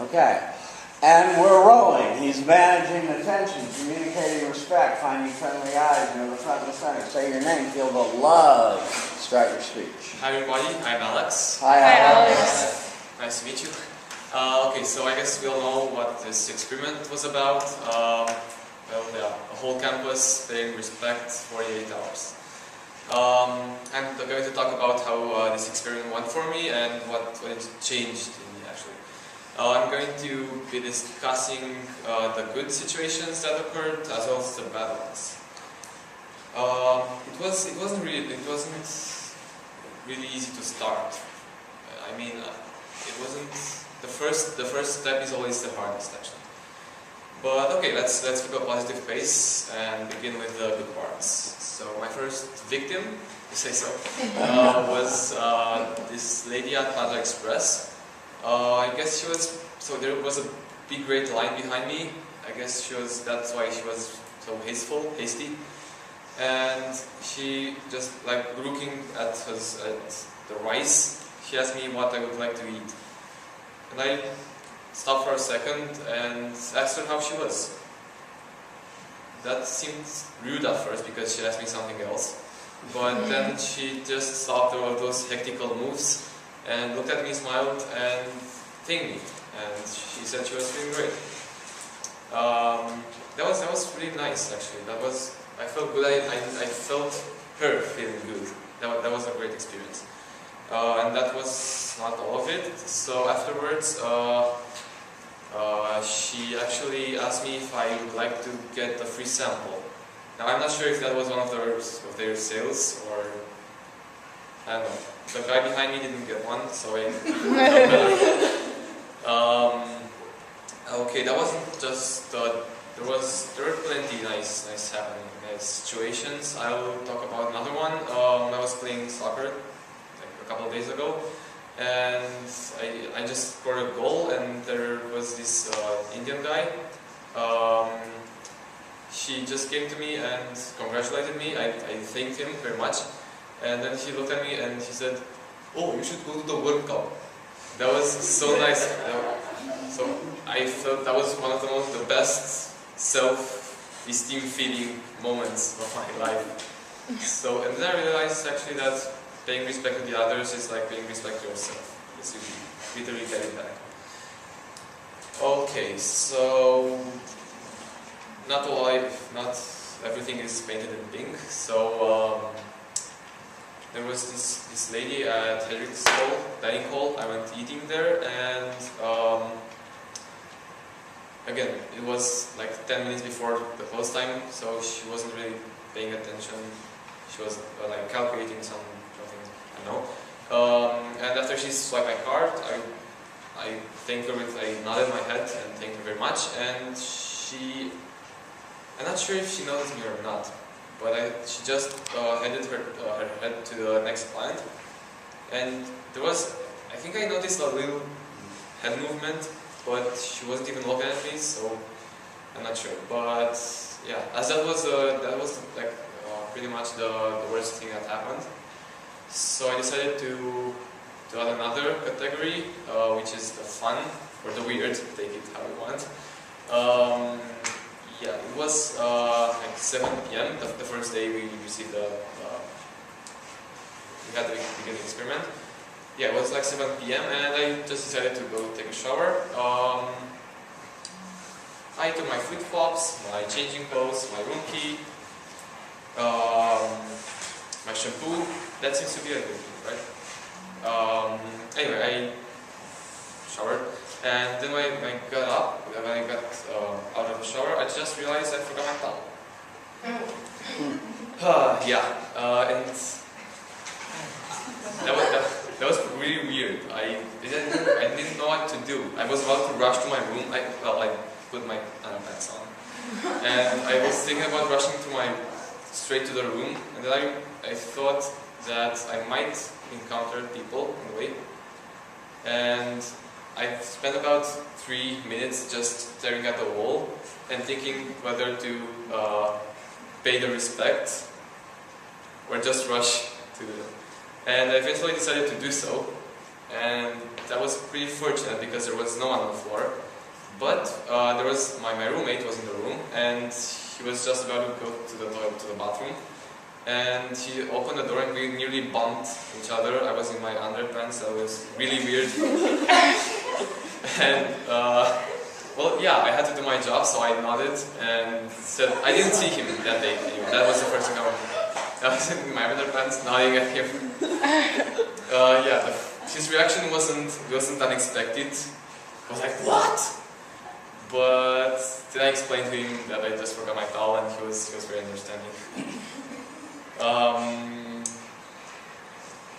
Okay. And we're rolling. He's managing attention, communicating respect, finding friendly eyes, the front and the center. Say your name, feel the love. Start your speech. Hi everybody, I'm Alex. Hi, Alex. Nice to meet you. Okay, so I guess we all know what this experiment was about. Well, yeah, a whole campus paying respect 48 hours. I'm going to talk about how this experiment went for me and what it changed in me actually. I'm going to be discussing the good situations that occurred as well as the bad ones. It wasn't really easy to start. I mean, it wasn't the first step is always the hardest actually. But okay, let's pick a positive pace and begin with the good parts. So my first victim, to say so, was this lady at Plaza Express. I guess she was, so there was a big red line behind me. I guess that's why she was so hasty. And she just like looking at the rice, she asked me what I would like to eat. And I stopped for a second and asked her how she was. That seemed rude at first because she asked me something else. But then she just stopped all those hectical moves and looked at me, smiled, and thanked me. And she said she was feeling great. That was really nice actually. I felt good. I felt her feeling good. That was a great experience. And that was not all of it. So afterwards, she actually asked me if I would like to get a free sample. Now I'm not sure if that was one of their sales or I don't know. The guy behind me didn't get one, so I felt better. Okay, that wasn't just there were plenty nice situations. I'll talk about another one. I was playing soccer like a couple of days ago, and I just scored a goal, and there was this Indian guy. She just came to me and congratulated me. I thanked him very much, and then she looked at me and she said, "Oh, you should go to the World Cup." That was so nice. So I felt that was one of the best self-esteem feeding moments of my life. So, and then I realized actually that paying respect to the others is like paying respect to yourself. Because you literally get it back. Okay, so not everything is painted in pink. So there was this lady at Henrik's dining hall. I went eating there, and again, it was like 10 minutes before the close time, so she wasn't really paying attention. She was like calculating some things, I know. And after she swiped my card, I thanked her I nodded my head and thanked her very much. And I'm not sure if she noticed me or not, but she just headed her head to the next client. And I think I noticed a little head movement, but she wasn't even looking at me, so I'm not sure. But yeah, as that was like pretty much the worst thing that happened. So I decided to add another category, which is the fun or the weird. Take it how you want. Yeah, it was like 7 p.m. The first day we received we had to begin the experiment. Yeah, it was like 7 p.m. and I just decided to go take a shower. I took my flip-flops, my changing clothes, my room key, my shampoo. That seems to be a good thing, right? Anyway, I showered, and then when I got up, when I got out of the shower, I just realized I forgot my towel. Yeah, and that was really weird. I didn't know what to do. I was about to rush to my room. I put my underpants on, and I was thinking about rushing straight to the room. And then I thought that I might encounter people on the way. And I spent about 3 minutes just staring at the wall and thinking whether to pay the respect or just rush to them. And I eventually decided to do so, and that was pretty fortunate because there was no one on the floor. But there was my roommate was in the room, and he was just about to go to the toilet, to the bathroom. And he opened the door and we nearly bumped each other. I was in my underpants, that was really weird. And well, yeah, I had to do my job, so I nodded and said, I didn't see him that day anyway. That was the first thing I was in my underpants nodding at him. Yeah, his reaction wasn't unexpected. I was like, what? But then I explained to him that I just forgot my towel, and he was very understanding.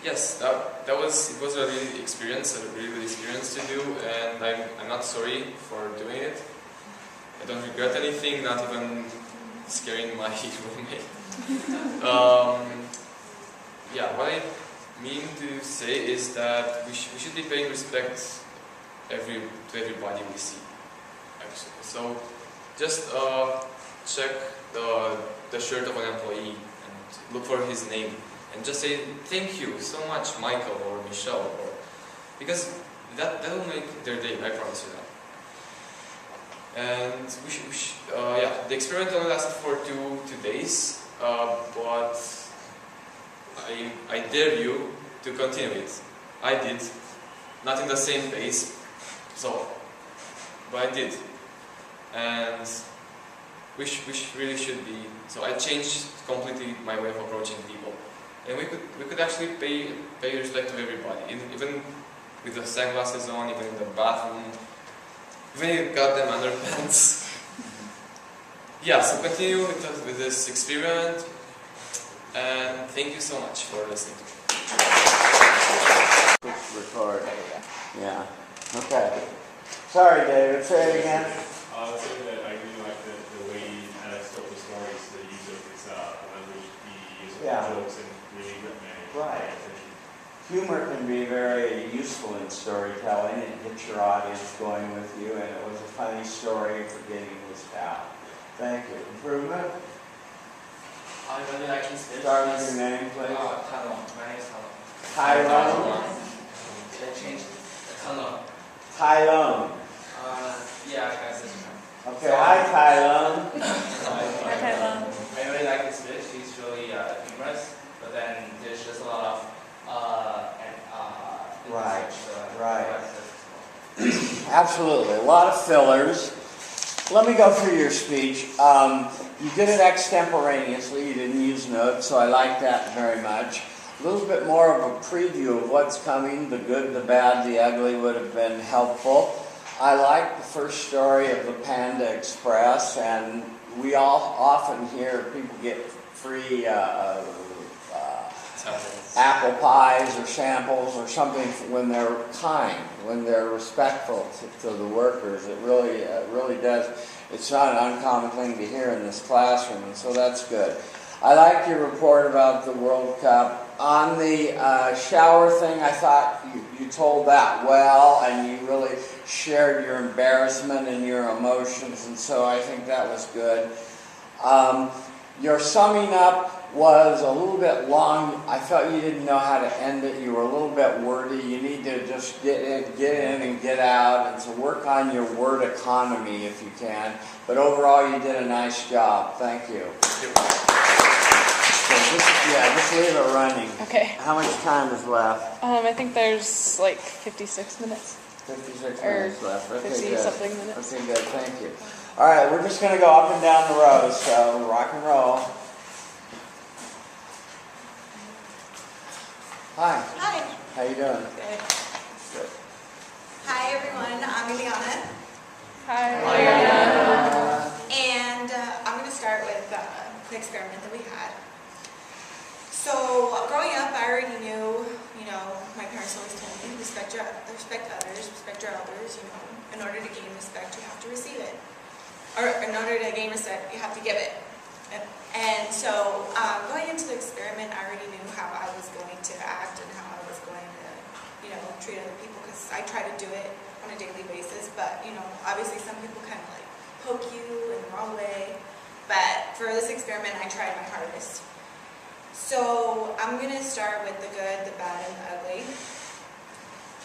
Yes, it was a really good experience to do, and I'm not sorry for doing it. I don't regret anything, not even scaring my roommate. Yeah, what I mean to say is that we should be paying respect to everybody we see. Actually, so just check the shirt of an employee and look for his name. And just say, thank you so much, Michael or Michelle, because that will make their day, I promise you that. And yeah, the experiment only lasted for two days, but I dare you to continue it. I did, not in the same pace, but I did. And which really should be, so I changed completely my way of approaching people. And we could actually pay respect to everybody, even with the sunglasses on, even in the bathroom, even if you got them underpants. Yeah, so continue with this experiment, and thank you so much for listening to me. Record. Yeah. Okay. Sorry, David. Say it again. I was saying that I really like the way Alex told the stories, the use of his language, the use of jokes, and really managed Right. attention. Humor can be very useful in storytelling. It gets your audience going with you, and it was a funny story for getting this out. Thank you. Improvement? I really like his business. Start with your name, please. Tyrone. My name is Tyrone. Tyrone? Should I change Tyrone? Tyrone. Yeah, I guess it's Okay, hi Tyrone. Hi, Tyrone. I really like his speech. He's really humorous, but then there's just a lot of Right. Absolutely, a lot of fillers. Let me go through your speech. You did it extemporaneously, you didn't use notes, so I like that very much. A little bit more of a preview of what's coming, the good, the bad, the ugly would have been helpful. I like the first story of the Panda Express, and we all often hear people get free apple pies or samples or something when they're kind, when they're respectful to the workers. It really does. It's not an uncommon thing to hear in this classroom, and so that's good. I like your report about the World Cup. On the shower thing, I thought you told that well, and you really shared your embarrassment and your emotions, and so I think that was good. Your summing up was a little bit long. I felt you didn't know how to end it. You were a little bit wordy. You need to just get in and get out, and so work on your word economy if you can. But overall, you did a nice job. Thank you. Just leave it running. Okay. How much time is left? I think there's like 56 minutes. 56 Or minutes left. Okay, 50 good. something minutes. Okay, good. Thank you. All right, we're just going to go up and down the row, so rock and roll. Hi. Hi. How you doing? Okay. Good. Hi everyone, I'm Ileana, Hi. and I'm going to start with the experiment that we had. So growing up, I already knew, my parents always told me, respect others, respect your elders, in order to gain respect, you have to receive it. Or in order to gain respect, you have to give it. And so going into the experiment, I already knew how I was going to act and how I was going to, treat other people, because I try to do it on a daily basis. But, obviously some people kind of like poke you in the wrong way. But for this experiment, I tried my hardest. So I'm going to start with the good, the bad, and the ugly.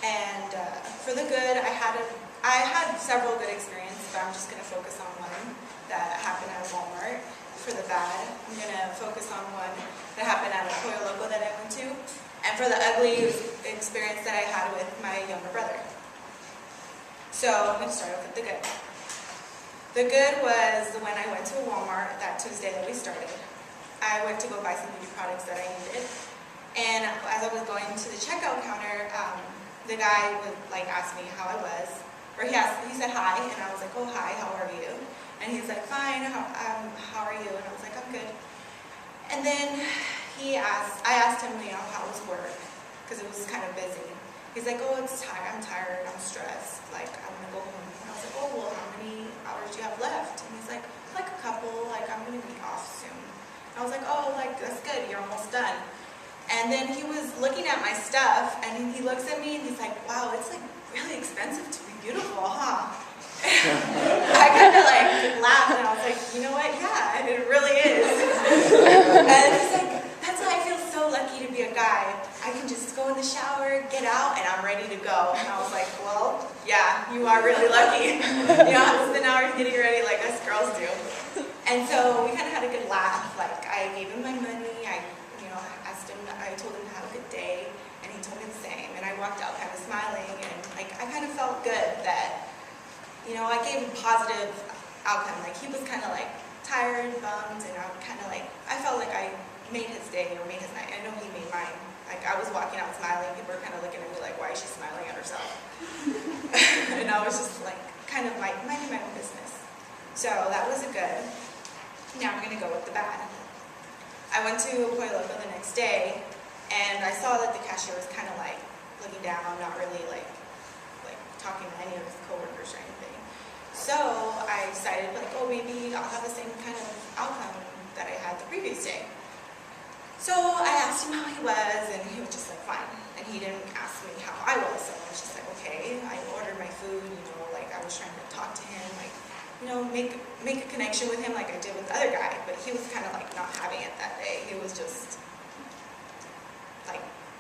And for the good, I had several good experiences, but I'm just going to focus on one that happened at Walmart. For the bad, I'm going to focus on one that happened at a Pollo Loco that I went to. And for the ugly experience that I had with my younger brother. So I'm going to start off with the good. The good was when I went to Walmart that Tuesday that we started. I went to go buy some beauty products that I needed. And as I was going to the checkout counter, the guy would ask me how I was, or he said hi, and I was like, oh hi, how are you? And he's like, fine, how are you? And I was like, I'm good. And then I asked him, how was work? Because it was kind of busy. He's like, oh, I'm tired, I'm stressed, I want to go home. And I was like, oh, well, how many hours do you have left? And he's like a couple, I'm going to be off soon. I was like, oh, that's good, you're almost done. And then he was looking at my stuff, and he looks at me, and he's like, wow, it's really expensive to be beautiful, huh? I kind of laughed, and I was like, you know what, yeah, it really is. And he's like, that's why I feel so lucky to be a guy. I can just go in the shower, get out, and I'm ready to go. And I was like, well, yeah, you are really lucky. You don't have to spend hours getting ready like us girls do. And so we kind of had a good laugh. I gave him my money. I told him to have a good day, and he told me the same. And I walked out kind of smiling, and I kind of felt good that, I gave him positive outcome. He was kind of tired, bummed, and I felt like I made his day or made his night. I know he made mine. I was walking out smiling. People were kind of looking at me why is she smiling at herself? And I was just kind of minding my own business. So that was a good. Now I'm going to go with the bad. I went to Pollo Loco the next day, and I saw that the cashier was kind of looking down, not really talking to any of his coworkers or anything. So I decided oh, maybe I'll have the same kind of outcome that I had the previous day. So I asked him how he was, and he was just fine. And he didn't ask me how I was, so I was just okay. I ordered my food, I was trying to talk to him, make a connection with him like I did with the other guy, but he was kind of not having it that day. He was just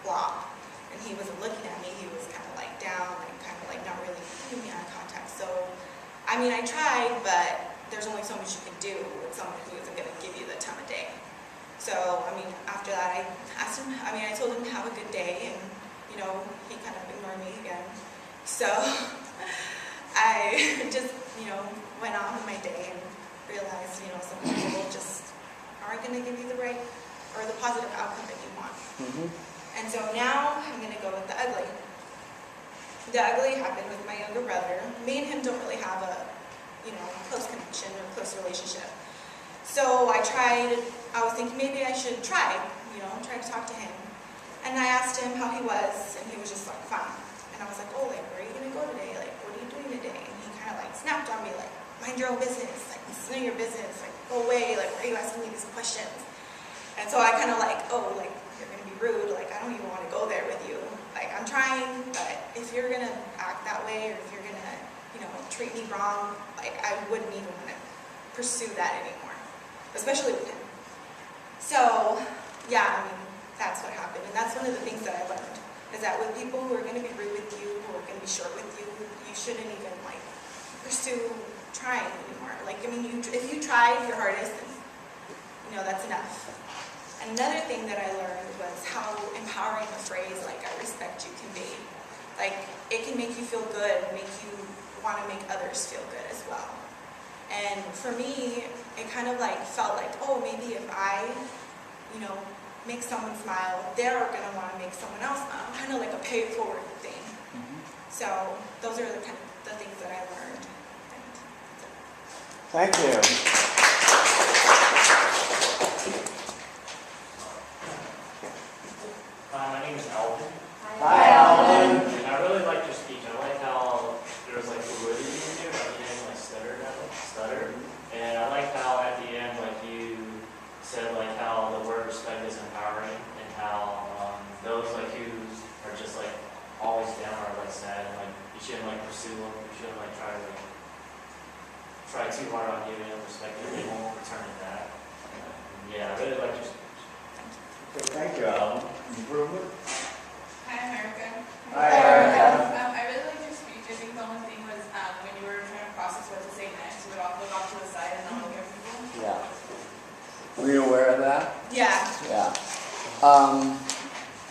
blah. And he wasn't looking at me. He was kind of down, not really giving me eye contact. So, I tried, but there's only so much you can do with someone who isn't going to give you the time of day. So, after that, I asked him, I told him to have a good day, and, he kind of ignored me again. So, I just, went on with my day and realized, some people just aren't going to give you the right or the positive outcome that you want. Mm-hmm. And so now I'm going to go with the ugly. The ugly happened with my younger brother. Me and him don't really have a, close connection or close relationship. So I was thinking maybe I should try to talk to him. And I asked him how he was, and he was just fine. And I was like, oh, where are you going to go today? What are you doing today? And he kind of snapped on me, mind your own business. This is none of your business. Go away. Why are you asking me these questions? And so I kind of oh, you're going to be rude. I don't even want to go there with you. I'm trying, but if you're going to act that way, or if you're going to, treat me wrong, I wouldn't even want to pursue that anymore, especially with him. So, yeah, that's what happened. And that's one of the things that I learned, is that with people who are going to be rude with you, who are going to be short with you, you shouldn't even, pursue trying anymore. If you tried your hardest, then, that's enough. And another thing that I learned was how empowering the phrase, I respect you can be. It can make you feel good, make you want to make others feel good as well. And for me, it kind of felt oh, maybe if I, make someone smile, they're going to want to make someone else smile. Kind of a pay it forward thing. Mm-hmm. So those are the things that I learned. Thank you. My name is Alvin. Hi, Alvin. And I really like your speech. I like how there was fluidity in there, but you didn't stutter. And I like how at the end, you said how the word respect is empowering, and how those who are just always down or sad, you shouldn't pursue them. You shouldn't try too hard on giving them respect, and they won't return it back. Yeah, I really like your speech. Thank you, Alan. Improvement? Hi, America. Hi, Erica. Were you aware of that? Yeah. Yeah.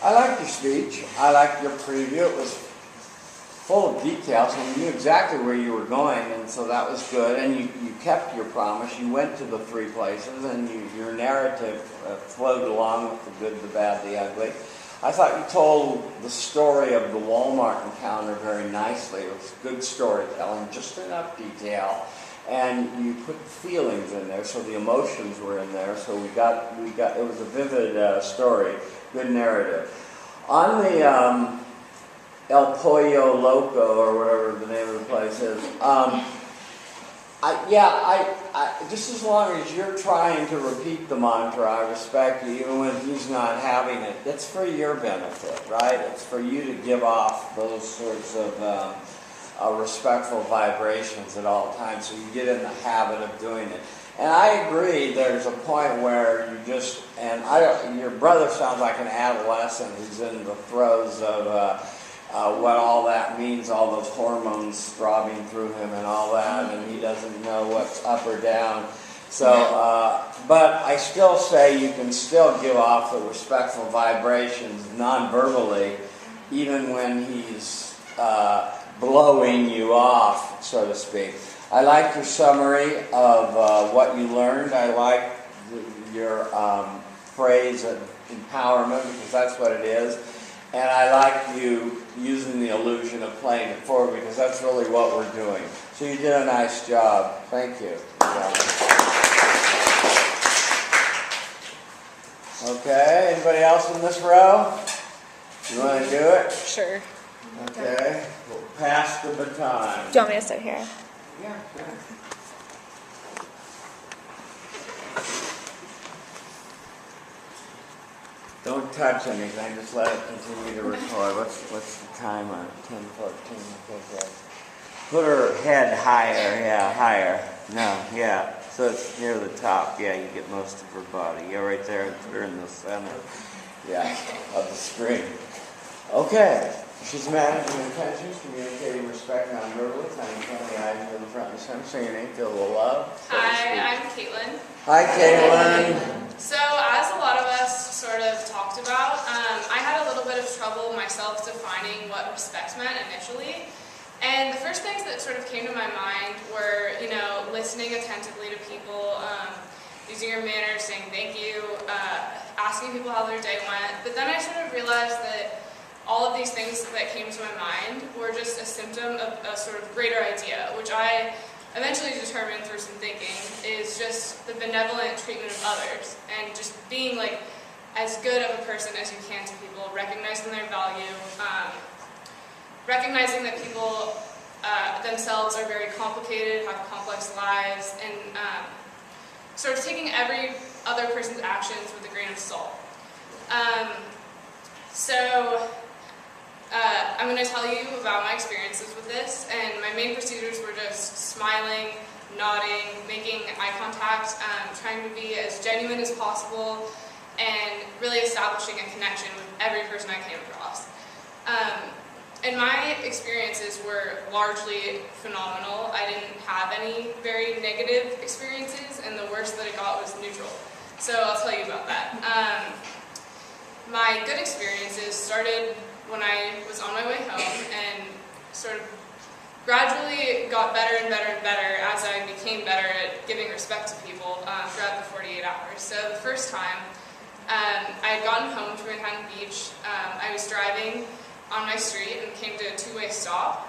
I liked your speech. I liked your preview. It was full of details, and you knew exactly where you were going, and so that was good. And you kept your promise. You went to the 3 places, and your narrative flowed along with the good, the bad, the ugly. I thought you told the story of the Walmart encounter very nicely. It was good storytelling, just enough detail, and you put feelings in there, so the emotions were in there. So we got. It was a vivid story, good narrative. On the El Pollo Loco, or whatever the name of the place is. Just as long as you're trying to repeat the mantra, I respect you, even when he's not having it, it's for your benefit, right? It's for you to give off those sorts of respectful vibrations at all times, so you get in the habit of doing it. And I agree, there's a point where you just, your brother sounds like an adolescent who's in the throes of what all that means, all those hormones throbbing through him and all that, and he doesn't know what's up or down. So, but I still say you can still give off the respectful vibrations non-verbally, even when he's blowing you off, so to speak. I like your summary of what you learned. I like your phrase of empowerment, because that's what it is. And I like you using the illusion of playing it forward, because that's really what we're doing. So you did a nice job. Thank you. Okay, anybody else in this row? You want to do it? Sure. Okay, we'll pass the baton. Do you want me to sit here? Yeah. Don't touch anything, just let it continue to record. What's the time on it? 10:14. Okay. Put her head higher, yeah, higher. No, yeah. So it's near the top. Yeah, you get most of her body. Yeah, right there. Put her in the center. Yeah, of the screen. Okay. She's managing intentions, communicating respect non-verbally, tying friendly eyes in the front and center, so your name, feel a little love. Hi, I'm Caitlin. Hi, Caitlin. So, as a lot of us sort of talked about, I had a little bit of trouble myself defining what respect meant initially. And the first things that sort of came to my mind were, listening attentively to people, using your manners, saying thank you, asking people how their day went. But then I sort of realized that all of these things that came to my mind were just a symptom of a sort of greater idea, which I eventually determined through some thinking is just the benevolent treatment of others, and just being like as good of a person as you can to people, recognizing their value, recognizing that people themselves are very complicated, have complex lives, and sort of taking every other person's actions with a grain of salt. I'm going to tell you about my experiences with this, and my main procedures were just smiling, nodding, making eye contact, trying to be as genuine as possible, and really establishing a connection with every person I came across. And my experiences were largely phenomenal. I didn't have any very negative experiences, and the worst that it got was neutral. So I'll tell you about that. My good experiences started when I was on my way home, and sort of gradually got better and better and better as I became better at giving respect to people throughout the 48 hours. So the first time, I had gotten home to Manhattan Beach. I was driving on my street and came to a two-way stop.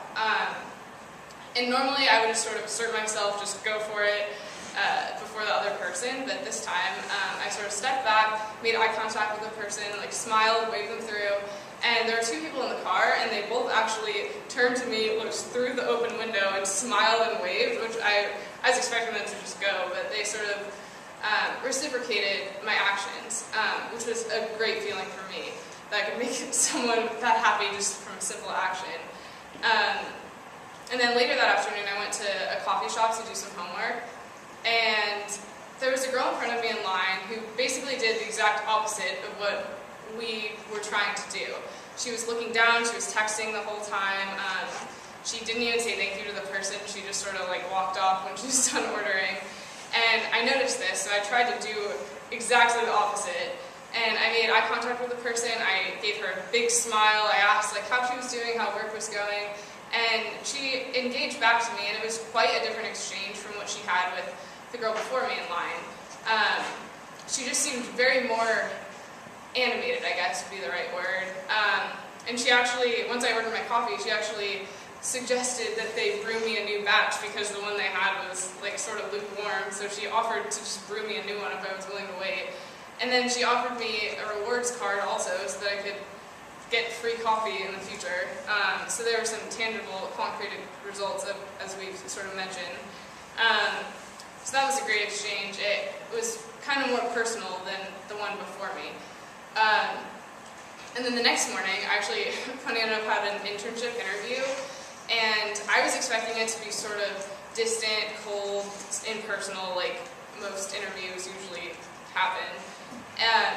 And normally I would just sort of assert myself, just go for it before the other person, but this time I sort of stepped back, made eye contact with the person, like smiled, waved them through, and there were two people in the car, and they both actually turned to me, looked through the open window, and smiled and waved, which I was expecting them to just go, but they sort of reciprocated my actions, which was a great feeling for me, that I could make someone that happy just from simple action. And then later that afternoon, I went to a coffee shop to do some homework, and there was a girl in front of me in line who basically did the exact opposite of what we were trying to do. She was looking down, she was texting the whole time, she didn't even say thank you to the person, she just sort of like walked off when she was done ordering. And I noticed this, so I tried to do exactly the opposite. And I made eye contact with the person, I gave her a big smile, I asked like how she was doing, how work was going, and she engaged back to me, and it was quite a different exchange from what she had with the girl before me in line. She just seemed very more animated, I guess would be the right word. And she actually, once I ordered my coffee, she actually suggested that they brew me a new batch because the one they had was like sort of lukewarm, so she offered to just brew me a new one if I was willing to wait. And then she offered me a rewards card also so that I could get free coffee in the future. So there were some tangible, concrete results of, as we've sort of mentioned. So that was a great exchange. It was kind of more personal than the one before me. And then the next morning, I actually, funny enough, had an internship interview, and I was expecting it to be sort of distant, cold, impersonal, like most interviews usually happen.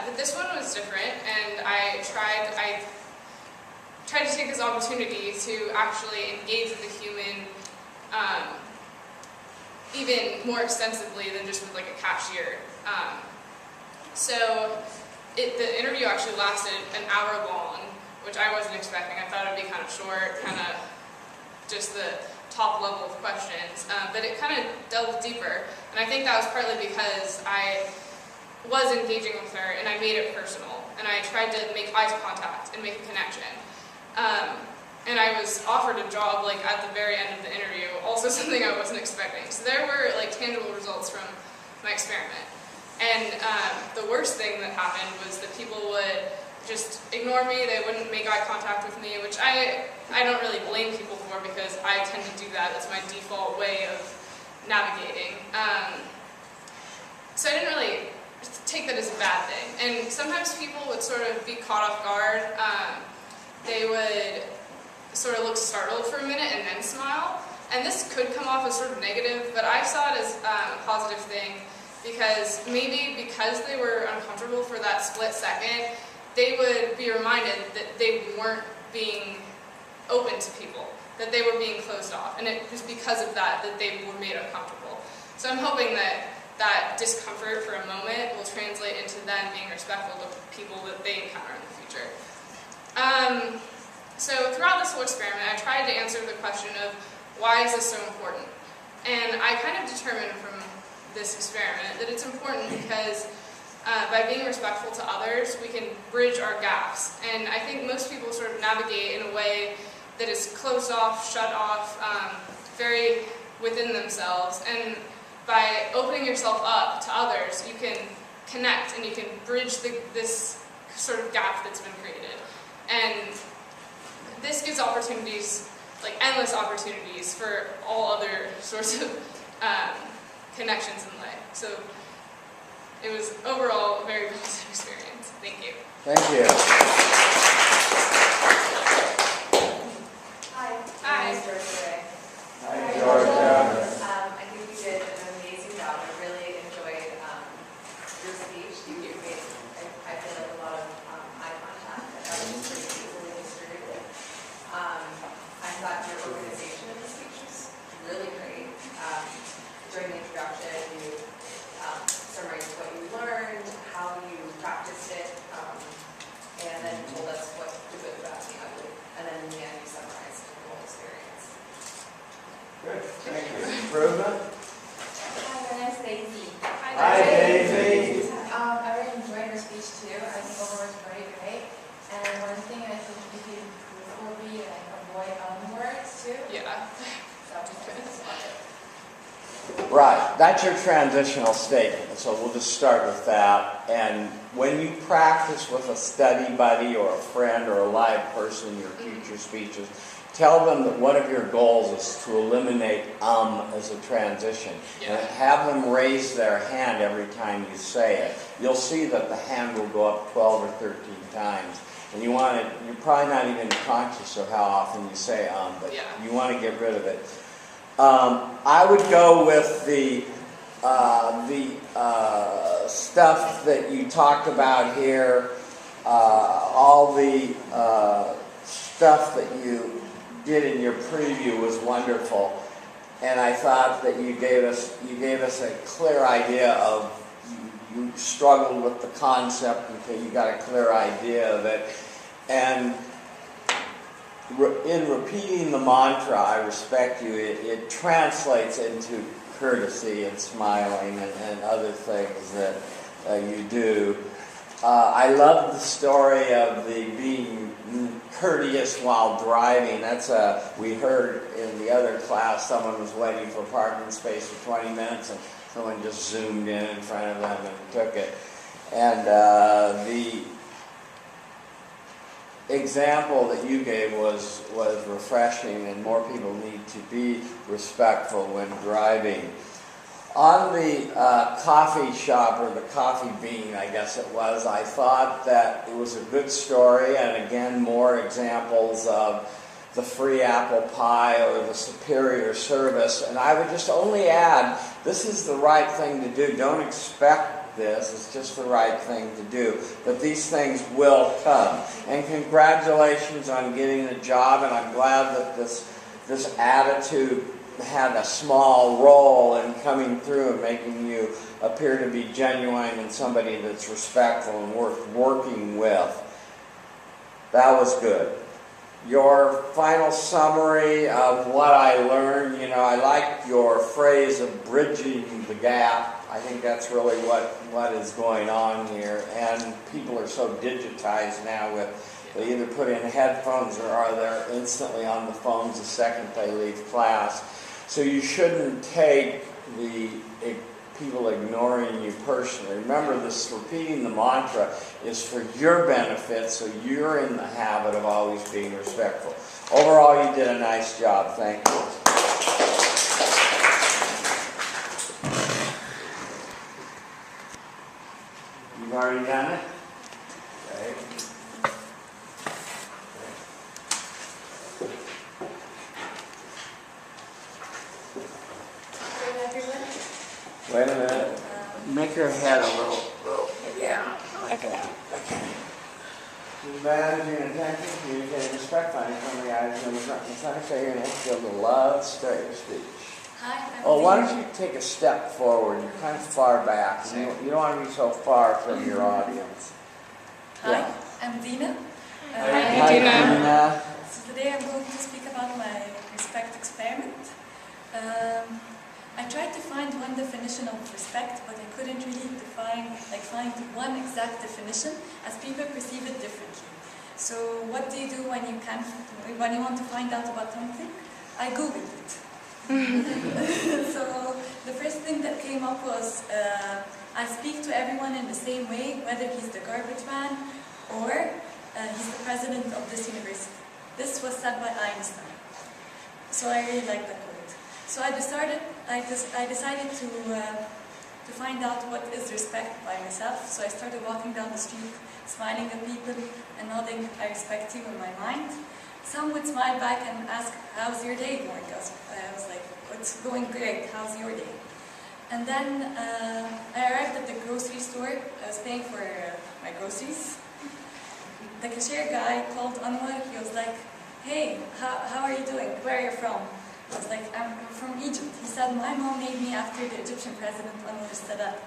But this one was different, and I tried to take this opportunity to actually engage with the human even more extensively than just with like a cashier. So the interview actually lasted an hour long, which I wasn't expecting. I thought it'd be kind of short, kind of just the top level of questions, but it kind of delved deeper, and I think that was partly because I was engaging with her and I made it personal, and I tried to make eye contact and make a connection. And I was offered a job like at the very end of the interview, also something I wasn't expecting. So there were like tangible results from my experiment. And the worst thing that happened was that people would just ignore me, they wouldn't make eye contact with me, which I don't really blame people for because I tend to do that. That's my default way of navigating. So I didn't really take that as a bad thing. And sometimes people would sort of be caught off guard. They would sort of look startled for a minute and then smile. And this could come off as sort of negative, but I saw it as a positive thing because maybe because they were uncomfortable for that split second, they would be reminded that they weren't being open to people, that they were being closed off. And it was because of that that they were made uncomfortable. So I'm hoping that that discomfort for a moment will translate into them being respectful to people that they encounter in the future. So throughout this whole experiment, I tried to answer the question of why is this so important? And I kind of determined from this experiment that it's important because by being respectful to others, we can bridge our gaps. And I think most people sort of navigate in a way that is closed off, shut off, very within themselves. And by opening yourself up to others, you can connect and you can bridge this sort of gap that's been created. And this gives opportunities, like endless opportunities for all other sorts of connections in life. So it was overall a very positive experience. Thank you. Thank you. Hi. Hi. My name is Georgia. Hi, Georgia. I think you did an amazing job. I really enjoyed your speech. I feel like a lot of eye contact. I thought it was pretty easily distributed. I thought your organization of the speech was really great. During the introduction, you summarized what you learned, how you practiced it, and then told us what the good, bad, and the ugly. And then in the end, you summarized the whole experience. Good, thank you. Improvement? Hi, my name's Daisy. Hi, Daisy. I really enjoyed your speech too. I think overall it's very great. And one thing I think you could improve will be like avoid words too. Yeah. So just watch it. Right, that's your transitional statement, so we'll just start with that. And when you practice with a study buddy or a friend or a live person in your future speeches, tell them that one of your goals is to eliminate as a transition. Yeah. And have them raise their hand every time you say it. You'll see that the hand will go up 12 or 13 times. And you're probably not even conscious of how often you say but Yeah. you want to get rid of it. I would go with the stuff that you talked about here, all the stuff that you did in your preview was wonderful, and I thought that you gave us a clear idea of you struggled with the concept until you got a clear idea of it. And in repeating the mantra, I respect you, it translates into courtesy and smiling and other things that you do. I love the story of the being courteous while driving. We heard in the other class someone was waiting for a parking space for 20 minutes and someone just zoomed in front of them and took it. And the example that you gave was refreshing, and more people need to be respectful when driving. On the coffee shop, or the coffee bean, I guess it was, I thought that it was a good story, and again, more examples of the free apple pie or the superior service. And I would just only add, this is the right thing to do. Don't expect this. It's just the right thing to do. But these things will come. And congratulations on getting the job, and I'm glad that this attitude had a small role in coming through and making you appear to be genuine and somebody that's respectful and worth working with. That was good. Your final summary of what I learned, I like your phrase of bridging the gap. I think that's really what is going on here. And people are so digitized now they either put in headphones or are they're instantly on the phones the second they leave class. So you shouldn't take the people ignoring you personally. Remember, this repeating the mantra is for your benefit, so you're in the habit of always being respectful. Overall, you did a nice job. Thank you. You've already done it? Okay. Wait a minute. Make your head a little. Yeah. Okay. Managing attention, communicating respect, finding friendly eyes, and you're going to feel the love, start your speech. Hi, Oh, why don't you take a step forward? You're kind of far back. You don't want to be so far from your audience. Hi, Yeah. I'm Dina. Hi, Dina. So today I'm going to speak about my respect experiment. I tried to find one definition of respect, but I couldn't really find one exact definition, as people perceive it differently. So what do you do when you want to find out about something? I Googled it. So the first thing that came up was I speak to everyone in the same way, whether he's the garbage man or he's the president of this university. This was said by Einstein. So I really like that quote. So I decided to find out what is respect by myself. So I started walking down the street, smiling at people and nodding, I respect you in my mind. Some would smile back and ask, how's your day going? I was like, it's going great, how's your day? And then I arrived at the grocery store. I was paying for my groceries. The cashier guy called Anwar. He was like, hey, how are you doing? Where are you from? I was like, I'm from Egypt. He said, my mom named me after the Egyptian president, Anwar Sadat.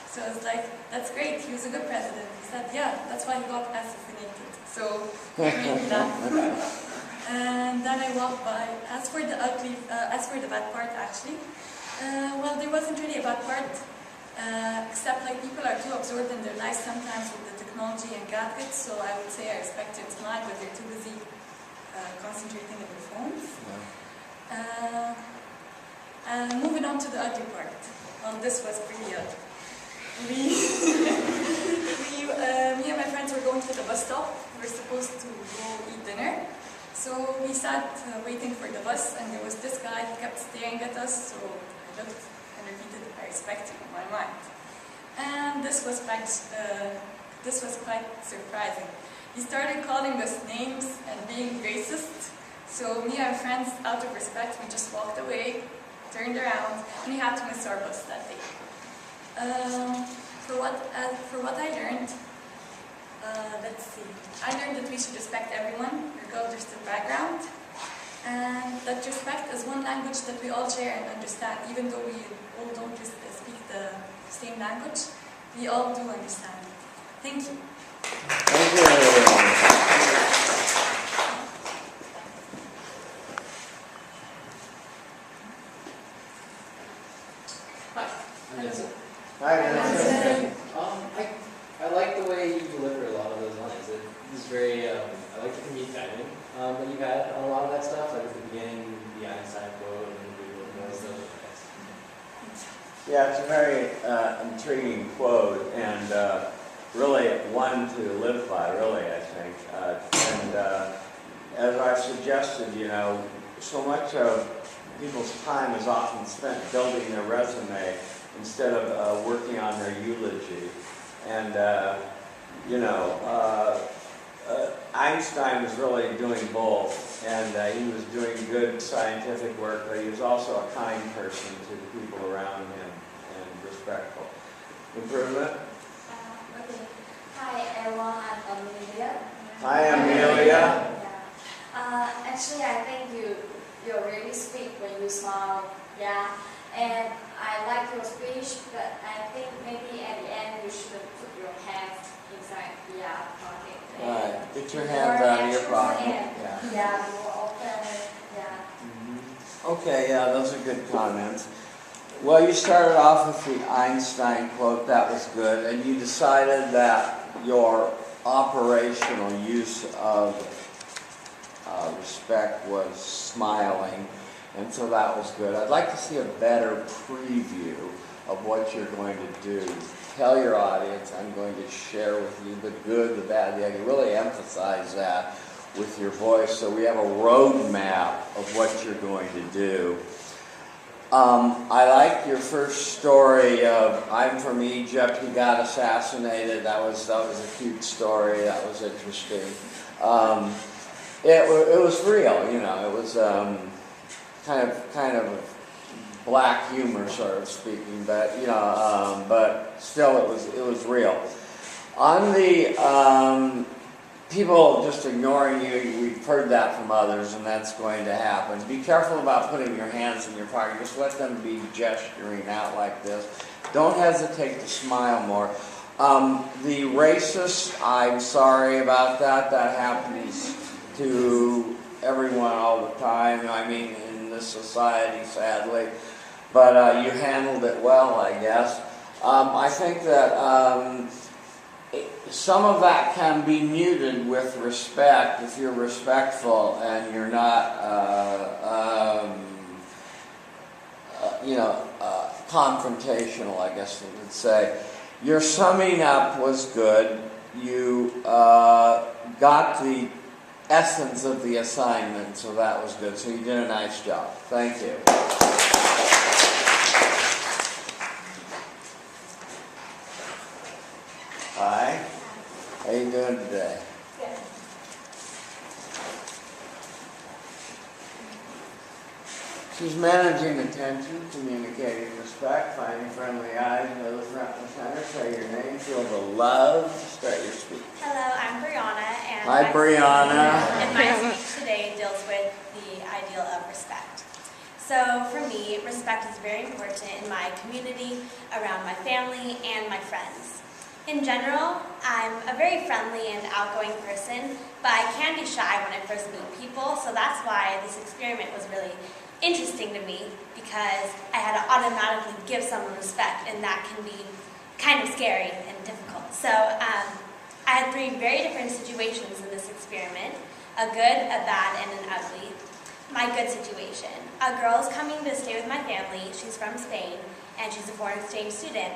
So I was like, that's great, he was a good president. He said, yeah, that's why he got assassinated. So it made me laugh. And then I walked by. As for the bad part, actually, well, there wasn't really a bad part, except like people are too absorbed in their lives sometimes with the technology and gadgets. So I would say I respect your smile, but they're too busy concentrating on their phones. Moving on to the ugly part. Well, this was pretty ugly. Me and my friends were going to the bus stop. We were supposed to go eat dinner. So we sat waiting for the bus, and there was this guy. He kept staring at us. So I looked and repeated, "I respect you," in my mind. And this was quite surprising. He started calling us names and being racist. So me and my friends, out of respect, we just walked away, turned around, and we had to miss our bus that day. For what I learned, let's see. I learned that we should respect everyone, regardless of background, and that respect is one language that we all share and understand, even though we all don't speak the same language. we all do understand. Thank you. Thank you, everyone. I'm Vincent. Hi, Vincent. I like the way you deliver a lot of those lines. It is very, I like the comedic timing that you had on a lot of that stuff, like at the beginning, the Einstein quote, and the more of those. Yeah, it's a very intriguing quote, and really one to live by, really, I think. As I suggested, you know, so much of people's time is often spent building their resume instead of working on their eulogy. And, you know, Einstein was really doing both, and he was doing good scientific work, but he was also a kind person to the people around him and respectful. Improvement? Okay. Hi everyone, I'm Amelia. Hi, Amelia. Yeah. Actually, I think you're really sweet when you smile. Yeah. And I like your speech, but I think maybe at the end you should put your hands inside the pocket. Right. Get your hands out of your pocket. Yeah, more open. Yeah. Mm-hmm. Okay, yeah, those are good comments. Well, you started off with the Einstein quote. That was good. And you decided that your operational use of respect was smiling. And so that was good. I'd like to see a better preview of what you're going to do. Tell your audience, I'm going to share with you the good, the bad, the ugly. Really emphasize that with your voice so we have a roadmap of what you're going to do. I like your first story of I'm from Egypt, he got assassinated. That was a cute story. That was interesting. It was real, you know. It was kind of black humor, sort of speaking, but you know, but still, it was real. On the people just ignoring you, we've heard that from others, and that's going to happen. Be careful about putting your hands in your pocket. Just let them be gesturing out like this. Don't hesitate to smile more. The racist, I'm sorry about that. That happens to everyone all the time. I mean, in this society, sadly. But you handled it well, I guess. I think that some of that can be muted with respect if you're respectful and you're not, confrontational, I guess we would say. Your summing up was good. You got the essence of the assignment, so that was good. So you did a nice job. Thank you. Hi. How you doing today? Good. She's managing attention, communicating respect, finding friendly eyes, know the front and center, say your name, feel the love, start your speech. Hello, I'm Brianna, and Hi, Brianna. And my speech today deals with the ideal of respect. So for me, respect is very important in my community, around my family, and my friends. In general, I'm a very friendly and outgoing person, but I can be shy when I first meet people, so that's why this experiment was really interesting to me, because I had to automatically give someone respect, and that can be kind of scary and difficult. So I had 3 very different situations in this experiment: a good, a bad, and an ugly. My good situation: a girl is coming to stay with my family. She's from Spain, and she's a foreign exchange student.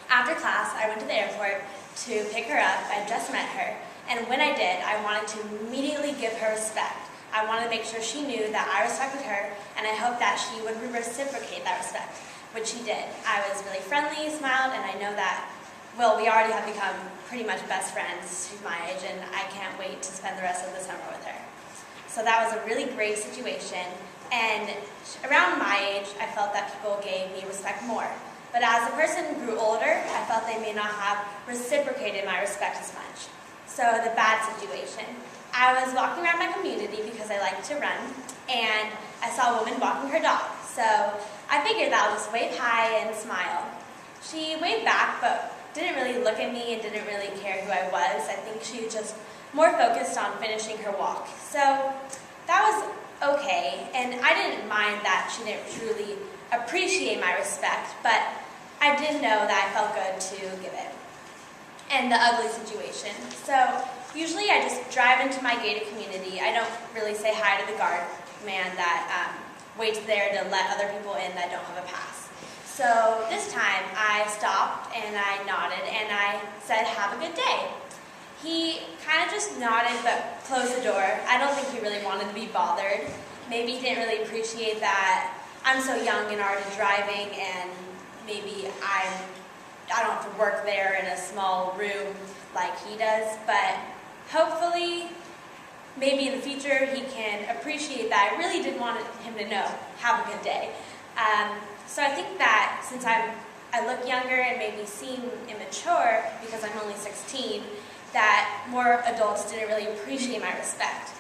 After class, I went to the airport to pick her up. I just met her, and when I did, I wanted to immediately give her respect. I wanted to make sure she knew that I respected her, and I hoped that she would reciprocate that respect, which she did. I was really friendly, smiled, and I know that, well, we already have become pretty much best friends. She's my age, and I can't wait to spend the rest of the summer with her. So that was a really great situation, and around my age, I felt that people gave me respect more. But as the person grew older, I felt they may not have reciprocated my respect as much. So the bad situation: I was walking around my community because I like to run, and I saw a woman walking her dog. So I figured that I'll just wave hi and smile. She waved back, but didn't really look at me and didn't really care who I was. I think she was just more focused on finishing her walk. So that was okay, and I didn't mind that she didn't truly appreciate my respect, but I did know that I felt good to give it. And the ugly situation. So usually I just drive into my gated community. I don't really say hi to the guard man that waits there to let other people in that don't have a pass. So this time I stopped and I nodded and I said, "Have a good day." He kind of just nodded but closed the door. I don't think he really wanted to be bothered. Maybe he didn't really appreciate that I'm so young and already driving, and maybe I don't have to work there in a small room like he does, but hopefully maybe in the future he can appreciate that I really did want him to know, have a good day. So I think that since I look younger and maybe seem immature because I'm only 16, that more adults didn't really appreciate my respect.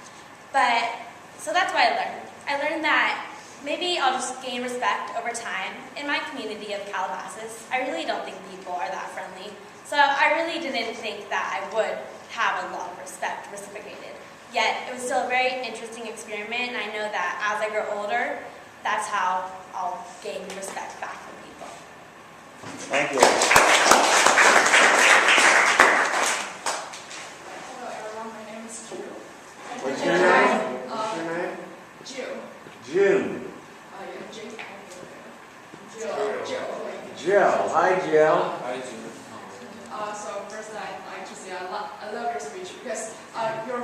But, so that's what I learned. I learned that maybe I'll just gain respect over time. In my community of Calabasas, I really don't think people are that friendly. So I really didn't think that I would have a lot of respect reciprocated. Yet, it was still a very interesting experiment, and I know that as I grow older, that's how I'll gain respect back from people. Thank you. Hello everyone, my name is Jill. What's your name? Jill. June. Jill. Hi, Jill. Hi, Jim. So first I'd like to say I love your speech because your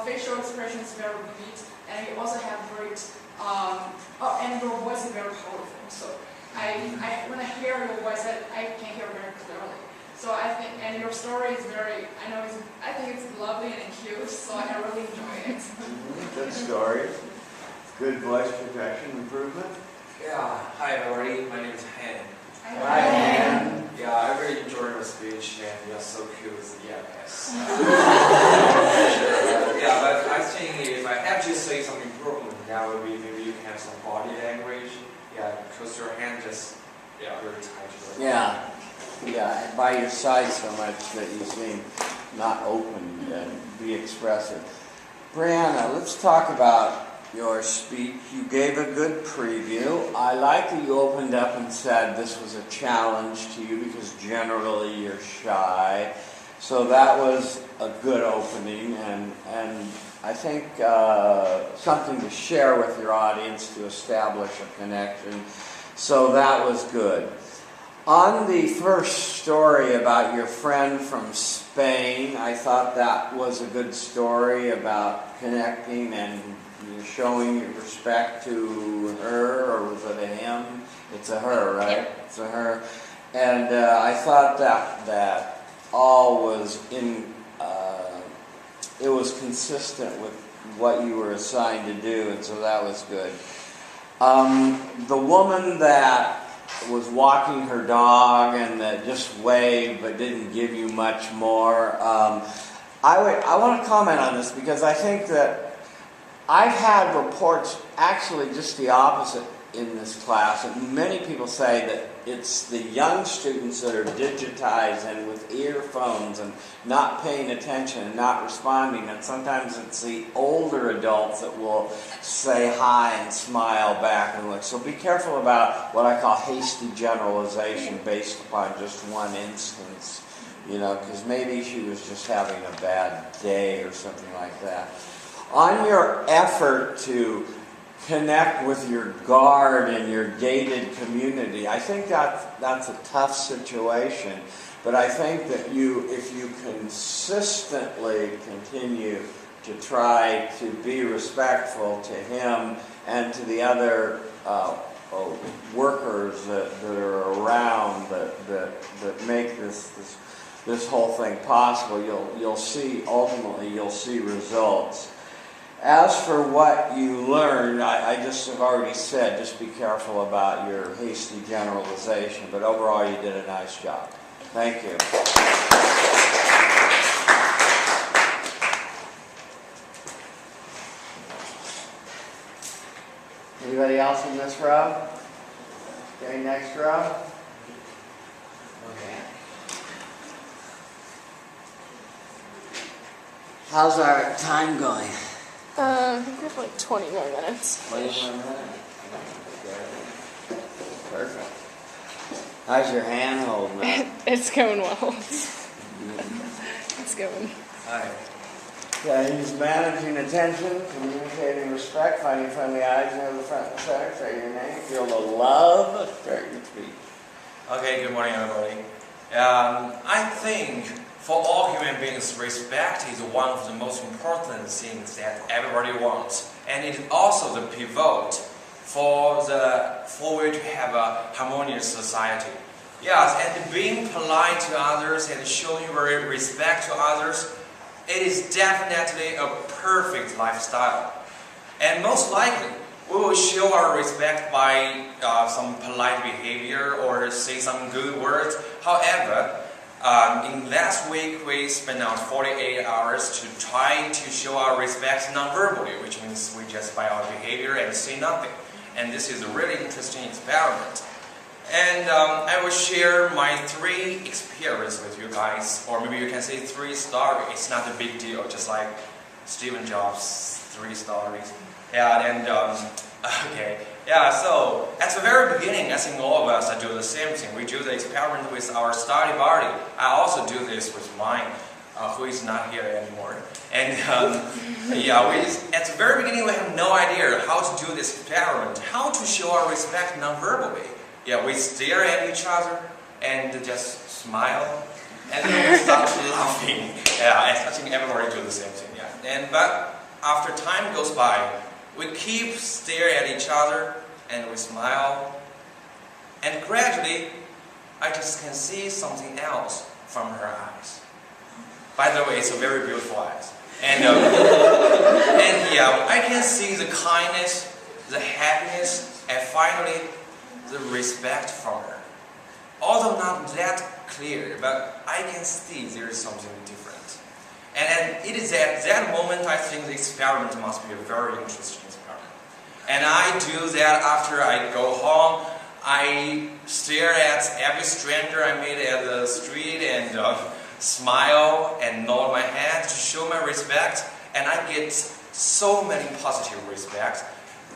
facial expression is very vivid, and you also have great, and your voice is very powerful. So when I hear your voice, I can hear very clearly. So I think, and your story is very, I think it's lovely and cute, so I really enjoy it. Good story. Good voice projection improvement. Yeah, hi everybody, my name is Han. Hi, Han. Yeah, I really enjoyed your speech and you're so cute. Yeah, yes. Yeah, but I think if I have to say some improvement, that would be maybe you can have some body language. Yeah, because your hand just, very tight. Yeah. Yeah, by your side so much that you seem not open and be expressive. Brianna, let's talk about your speech. You gave a good preview. I like that you opened up and said this was a challenge to you because generally you're shy. So that was a good opening and I think something to share with your audience to establish a connection. So that was good. On the first story about your friend from Spain, I thought that was a good story about connecting and showing your respect to her, or was it a him? It's a her, right? Yep. It's a her. And I thought that all was it was consistent with what you were assigned to do, and so that was good. The woman that was walking her dog and that just waved but didn't give you much more. I want to comment on this because I think that I've had reports actually just the opposite in this class, and many people say that it's the young students that are digitized and with earphones and not paying attention and not responding, and sometimes it's the older adults that will say hi and smile back and look. So be careful about what I call hasty generalization based upon just one instance, because maybe she was just having a bad day or something like that. On your effort to connect with your guard in your gated community, I think that's a tough situation. But I think that if you consistently continue to try to be respectful to him and to the other workers that are around that make this whole thing possible, you'll see results. As for what you learned, I just have already said, just be careful about your hasty generalization, but overall you did a nice job. Thank you. Anybody else in this row? Okay, next row. Okay. How's our time going? I think we have like 20 more minutes. 20 more minutes. Perfect. How's your hand holding up? It's going well. It's going. Hi. Yeah, he's managing attention, communicating respect, finding friendly eyes near the front and center. Say your name. Feel the love. Start your speech. Okay, good morning, everybody. I think for all human beings, respect is one of the most important things that everybody wants, and it is also the pivot for we to have a harmonious society. Yes, and being polite to others and showing very respect to others, it is definitely a perfect lifestyle. And most likely, we will show our respect by some polite behavior or say some good words. However, in last week, we spent out 48 hours to try to show our respect non-verbally, which means we just by our behavior and say nothing. And this is a really interesting experiment. And I will share my 3 experiences with you guys, or maybe you can say 3 stories. It's not a big deal, just like Stephen Jobs' 3 stories. Yeah, and okay. Yeah, so at the very beginning, I think all of us do the same thing. We do the experiment with our study buddy. I also do this with mine, who is not here anymore. And yeah, at the very beginning, we have no idea how to do this experiment, how to show our respect non-verbally. Yeah, we stare at each other and just smile, and then we start laughing. Yeah, I think everybody do the same thing. Yeah, but after time goes by, we keep staring at each other and we smile, and gradually, I just can see something else from her eyes. By the way, it's a very beautiful eyes, and yeah, I can see the kindness, the happiness, and finally, the respect from her. Although not that clear, but I can see there is something different. And it is at that moment I think the experiment must be a very interesting experiment. And I do that after I go home. I stare at every stranger I meet at the street and smile and nod my head to show my respect. And I get so many positive respect.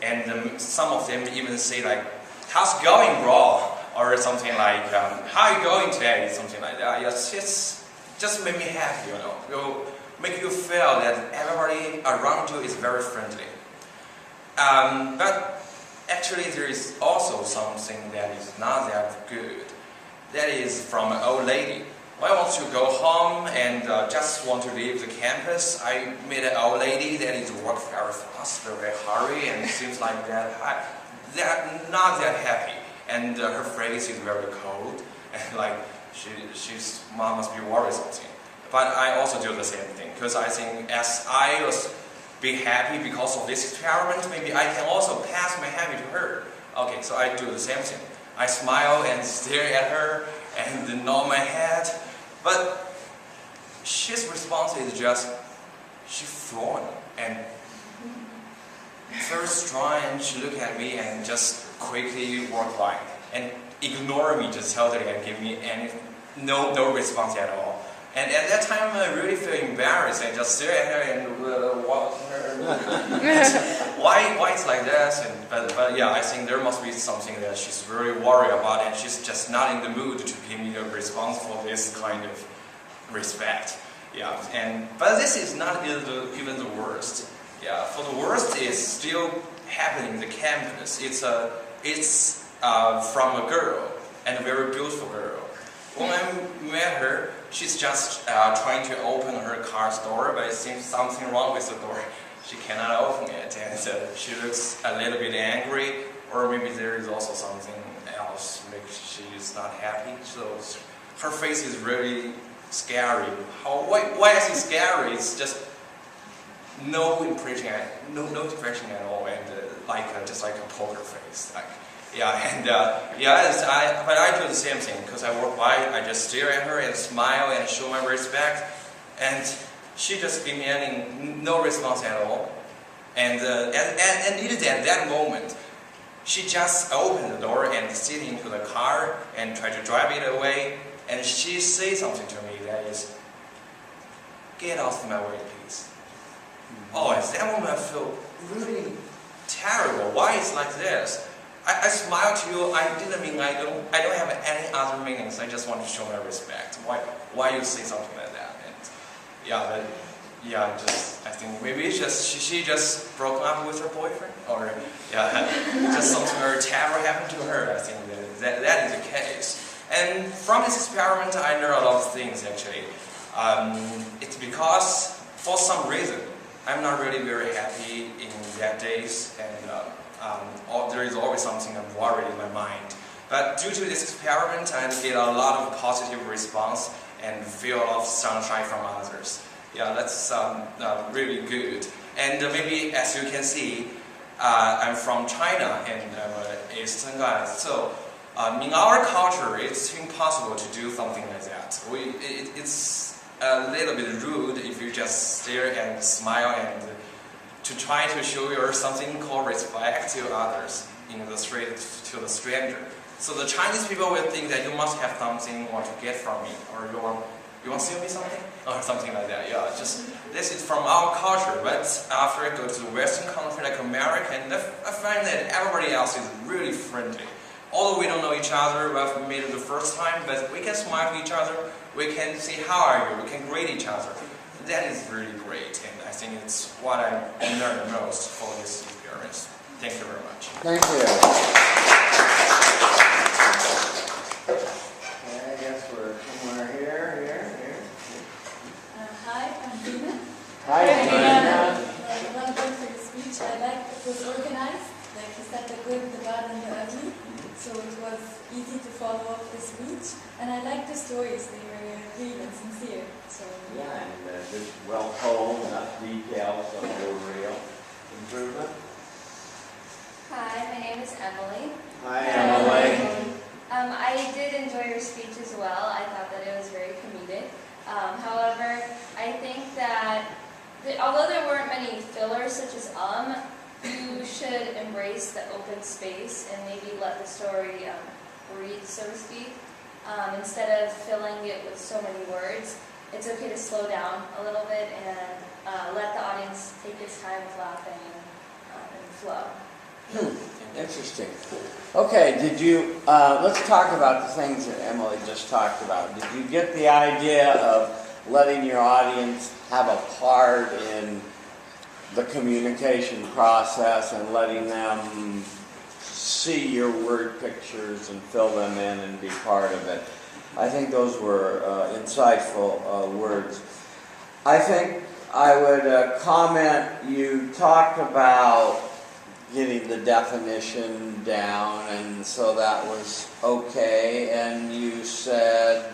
And some of them even say like, "How's it going, bro?" Or something like, "How are you going today?" Something like that. Yes, it's just make me happy, you know. It will make you feel that everybody around you is very friendly. But actually, there is also something that is not that good. That is from an old lady. When I want to go home and just want to leave the campus, I meet an old lady that is work very fast, very hurry, and seems like that. They're not that happy, and her face is very cold, and like she's mom must be worried something. But I also do the same thing, because I think as I was be happy because of this experiment, maybe I can also pass my happy to her. Okay, so I do the same thing. I smile and stare at her and nod my head, but she's response is just she frowned and very strong, and she looked at me and just quickly walked by and ignore me just totally and give me no response at all. And at that time I really feel embarrassed. I just stare at her and watch her. Why it's like this? But yeah, I think there must be something that she's really worried about, and she's just not in the mood to give me a response for this kind of respect. Yeah, but this is not even the worst. Yeah, for the worst is still happening in the campus. It's from a girl, and a very beautiful girl. When I met her, she's just trying to open her car's door, but it seems something wrong with the door. She cannot open it, and she looks a little bit angry, or maybe there is also something else. Maybe she's not happy. So her face is really scary. Why is it scary? It's just no impression, no expression at all, and just like a poker face. But I do the same thing, because I walk by, I just stare at her and smile and show my respect, and she just gave me no response at all. And it is at that moment, she just opened the door and sit into the car and try to drive it away, and she says something to me that is, get out of my way, please. Oh, at that moment I feel really terrible. Why is like this? I smile to you. I didn't mean I don't have any other meanings. I just want to show my respect. Why you say something like that? And I think maybe she just broke up with her boyfriend, or just something very terrible happened to her. I think that is the case. And from this experiment, I learned a lot of things actually. It's because for some reason I'm not really very happy in that days, and there is always something I'm worried in my mind. But due to this experiment, I get a lot of positive response and feel a lot of sunshine from others. Yeah, that's really good. And maybe as you can see, I'm from China and I'm an Eastern guy. So in our culture, it's impossible to do something like that. It's a little bit rude if you just stare and smile and to try to show your something called respect to others in the street to the stranger. So the Chinese people will think that you must have something you want to get from me, or you want to sell me something, or something like that. Yeah, just this is from our culture. But after I go to the Western country like America, I find that everybody else is really friendly. Although we don't know each other, we have met the first time, but we can smile to each other. We can say how are you. We can greet each other. That is really great, and I think it's what I learned the most for this experience. Thank you very much. Thank you. Okay, I guess we're somewhere here. Hi, I'm Dina. Hi, Dina. Well done for your speech. I like it was organized. Like you said, the good, the bad, and the ugly. So it was easy to follow up the speech. And I like the stories. They were real and sincere. So Yeah, and just well told, enough details, so no real improvement. Hi, my name is Emily. Hi, Emily. I did enjoy your speech as well. I thought that it was very comedic. However, I think that although there weren't many fillers such as you should embrace the open space and maybe let the story breathe, so to speak. Instead of filling it with so many words, it's okay to slow down a little bit and let the audience take its time with laughing and flow. Interesting. Okay, did you, let's talk about the things that Emily just talked about. Did you get the idea of letting your audience have a part in the communication process and letting them see your word pictures and fill them in and be part of it? I think those were insightful words. I think I would comment, you talked about getting the definition down, and so that was okay, and you said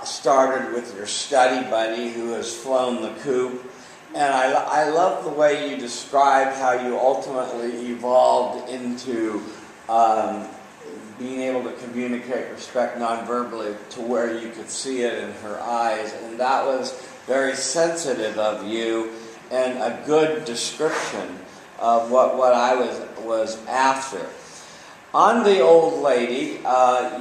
started with your study buddy who has flown the coop, and I love the way you described how you ultimately evolved into being able to communicate respect nonverbally to where you could see it in her eyes, and that was very sensitive of you and a good description of what I was after. On the old lady,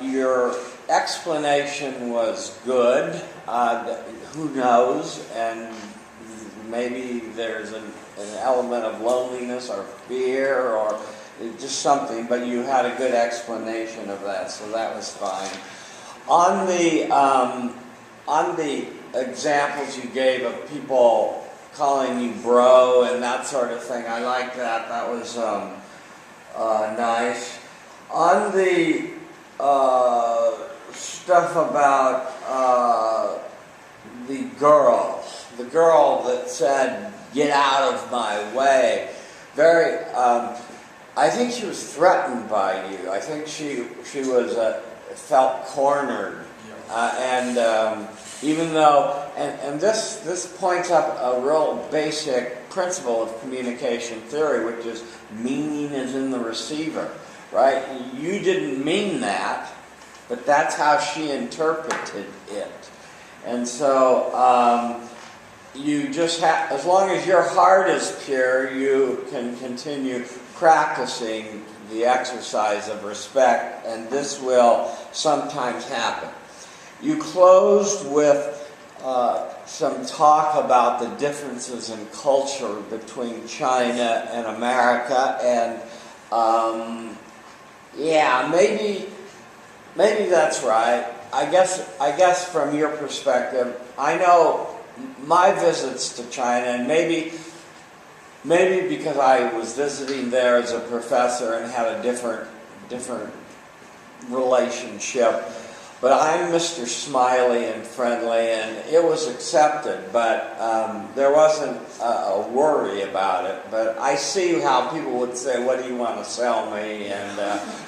your explanation was good. Who knows? And maybe there's an element of loneliness or fear or just something, but you had a good explanation of that, so that was fine. On the examples you gave of people calling you bro and that sort of thing, I like that. That was nice. On the stuff about the girl that said, "Get out of my way," very. I think she was threatened by you. I think she was felt cornered, and even though, and this points up a real basic principle of communication theory, which is meaning is in the receiver, right? You didn't mean that, but that's how she interpreted it, and so you just have, as long as your heart is pure, you can continue practicing the exercise of respect, and this will sometimes happen. You closed with some talk about the differences in culture between China and America, and yeah, maybe that's right. I guess from your perspective, I know my visits to China, and maybe because I was visiting there as a professor and had a different relationship. But I'm Mr. Smiley and friendly, and it was accepted, but there wasn't a worry about it. But I see how people would say, what do you want to sell me? And,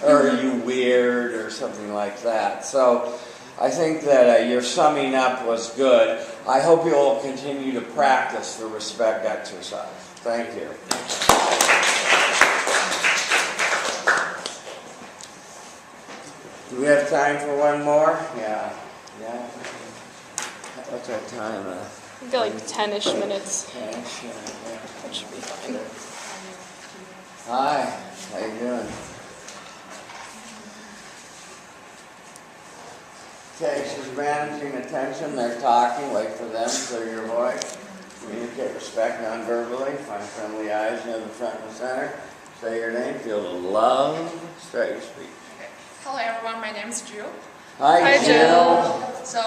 or are you weird, or something like that. So I think that your summing up was good. I hope you'll continue to practice the respect exercise. Thank you. Do we have time for one more? Yeah. What's our time? We've got like 10-ish minutes. 10-ish, yeah. That should be fine. Hi, how you doing? Okay, she's managing attention. They're talking. Wait for them. Clear your voice. Communicate respect non-verbally. Find friendly eyes near the front and center. Say your name. Feel the love. Start your speech. Hello everyone, my name is Jill. Hi, Jill. So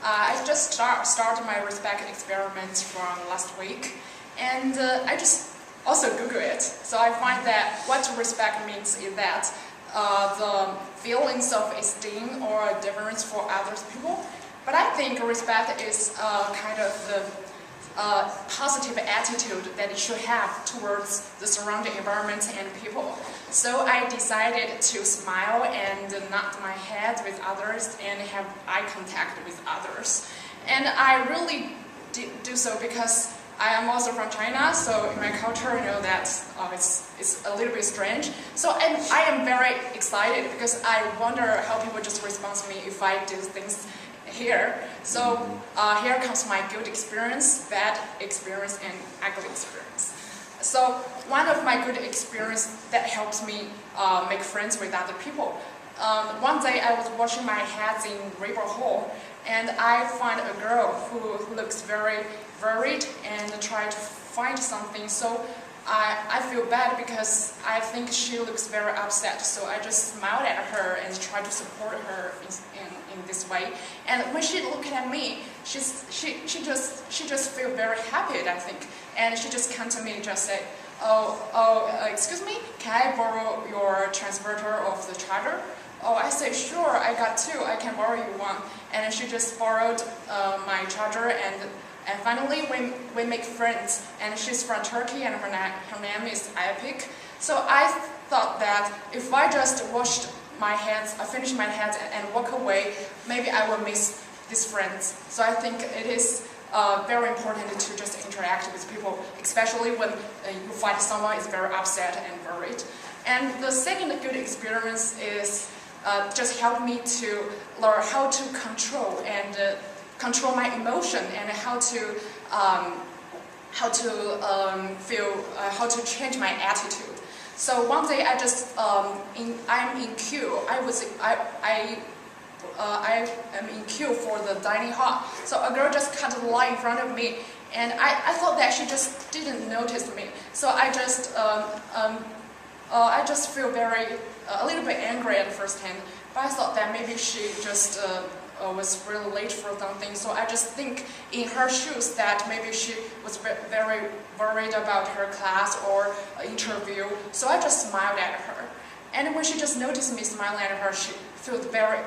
I just started my respect experiment from last week, and I just also Google it. So I find that what respect means is that the feelings of esteem or deference for others people. But I think respect is kind of the positive attitude that you should have towards the surrounding environment and people. So I decided to smile and nod my head with others and have eye contact with others. And I really do so because I am also from China, so in my culture, you know that it's a little bit strange. So I am very excited because I wonder how people just respond to me if I do things here. So here comes my good experience, bad experience, and ugly experience. So one of my good experience that helps me make friends with other people. One day I was washing my hands in river hole, and I find a girl who looks very worried and tried to find something. So I feel bad because I think she looks very upset. So I just smiled at her and tried to support her in this way. And when she looked at me, she just feel very happy, I think. And she just came to me and just said, excuse me, can I borrow your transverter of the charger? Oh, I said, sure, I got two, I can borrow you one. And she just borrowed my charger, and finally we make friends. And she's from Turkey, and her name is Epic. So I thought that if I just washed my hands, I finished my hands and walk away, maybe I will miss these friends. So I think it is very important to just interact with people, especially when you find someone is very upset and worried. And the second good experience is just help me to learn how to control and control my emotion and how to change my attitude. So one day I just I'm in queue. I am in queue for the dining hall. So a girl just cut the line in front of me, and I thought that she just didn't notice me. So I just feel a little bit angry at the first hand. But I thought that maybe she just was really late for something. So I just think in her shoes that maybe she was very worried about her class or interview. So I just smiled at her. And when she just noticed me smiling at her, she felt very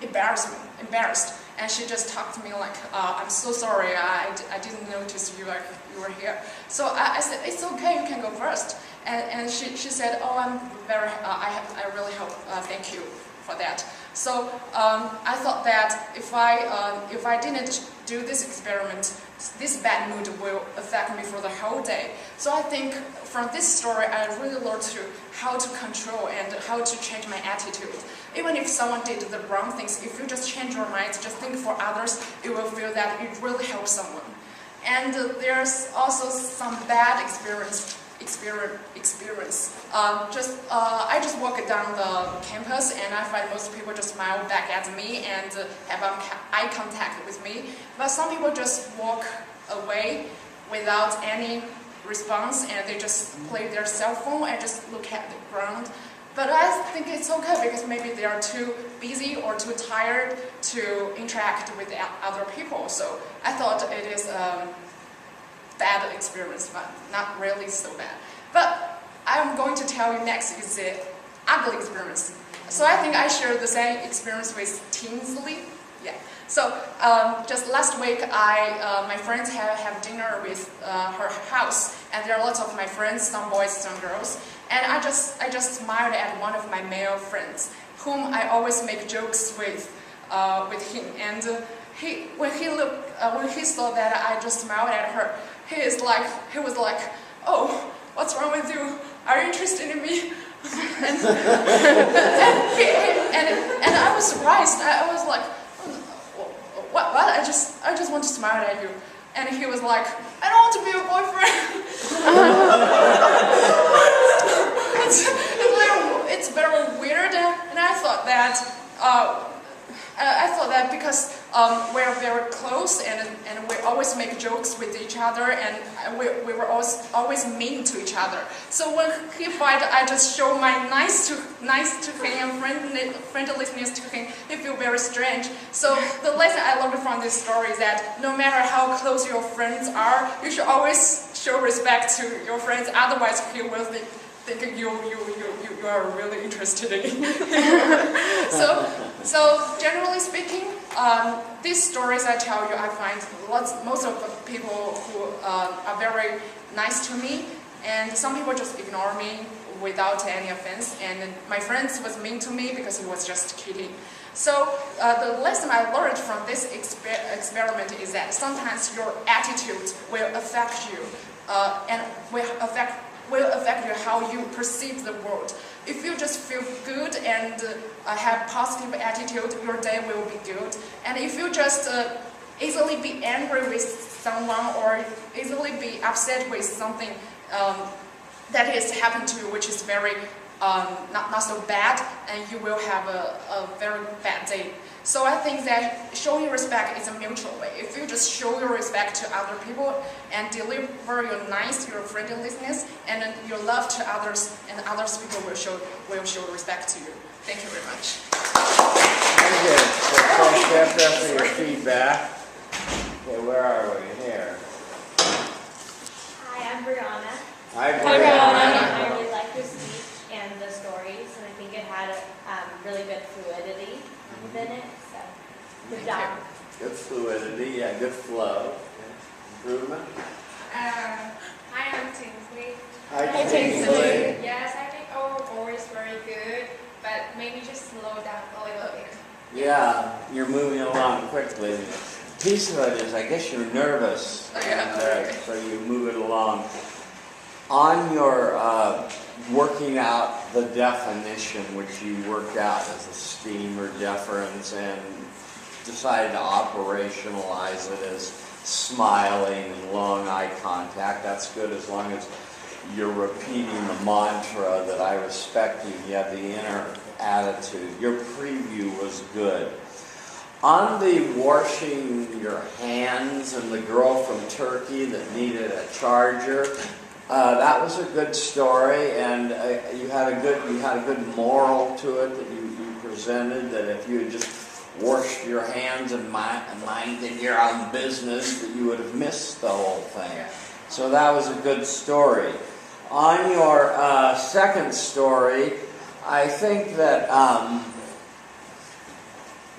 embarrassed. And she just talked to me like, I'm so sorry, I didn't notice you were here. So I said, it's okay, you can go first. And she said, oh, I really hope, thank you for that. So I thought that if I didn't do this experiment, this bad mood will affect me for the whole day. So I think from this story, I really learned how to control and how to change my attitude. Even if someone did the wrong things, if you just change your mind, just think for others, you will feel that it really helps someone. And there's also some bad experience. experience. I just walk down the campus and I find most people just smile back at me and have eye contact with me. But some people just walk away without any response and they just play their cell phone and just look at the ground. But I think it's okay because maybe they are too busy or too tired to interact with other people. So I thought it is a bad experience, but not really so bad. But I'm going to tell you next is the ugly experience. So I think I shared the same experience with Tinsley. Yeah. So just last week, my friends have dinner with her house, and there are lots of my friends, some boys, some girls. And I just smiled at one of my male friends, whom I always make jokes with him. And when he saw that I just smiled at her, he was like, "Oh, what's wrong with you? Are you interested in me?" and I was surprised. I was like, "What? I just want to smile at you." And he was like, "I don't want to be your boyfriend." It's very weird, and I thought that because we're very close and we always make jokes with each other and we were always mean to each other. So when he fight, I just show my nice to him and friendliness to him. He feel very strange. So the lesson I learned from this story is that no matter how close your friends are, you should always show respect to your friends. Otherwise, he will think you are really interested in him. So generally speaking, these stories I tell you, I find most of the people who are very nice to me, and some people just ignore me without any offense, and my friends was mean to me because he was just kidding. So the lesson I learned from this experiment is that sometimes your attitude will affect you and will affect you how you perceive the world. If you just feel good and have positive attitude, your day will be good. And if you just easily be angry with someone or easily be upset with something that has happened to you, which is very not so bad, and you will have a very bad day. So I think that showing respect is a mutual way. If you just show your respect to other people and deliver your friendliness and your love to others, and others people will show respect to you. Thank you very much. Thank you. So thanks, Jeff, for your feedback. Okay, where are we here? Hi, I'm Brianna. Hi, Brianna. I really like your speech and the stories, and I think it had really good fluidity within it, so good job. Good fluidity, yeah, good flow. Improvement? Hi, I'm Tinsley. Hi, Tinsley. Yes, I think overall is very good, but maybe just slow down a little bit. Yeah, you're moving along quickly. The piece of it is, I guess you're nervous, and, so you move it along. On your working out the definition, which you worked out as esteem or deference, and decided to operationalize it as smiling and long eye contact, that's good as long as you're repeating the mantra that I respect you, you have the inner attitude. Your preview was good. On the washing your hands and the girl from Turkey that needed a charger, that was a good story, and you had a good moral to it that you presented. That if you had just washed your hands and minded your own business, that you would have missed the whole thing. So that was a good story. On your second story, I think that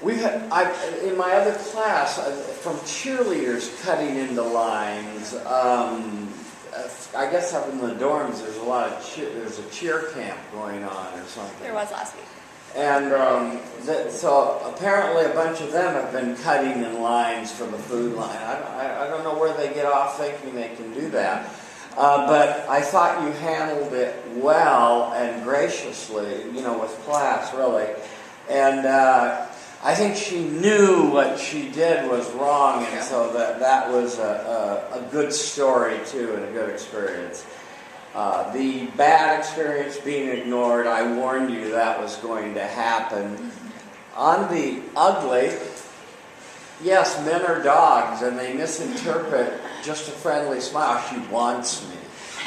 in my other class, from cheerleaders cutting into lines. I guess up in the dorms, there's a cheer camp going on or something. There was last week. And so apparently a bunch of them have been cutting in lines for the food line. I don't know where they get off thinking they can do that. But I thought you handled it well and graciously, with class, really. And I think she knew what she did was wrong, and so that was a good story, too, and a good experience. The bad experience being ignored, I warned you that was going to happen. On the ugly, yes, men are dogs and they misinterpret just a friendly smile. She wants me.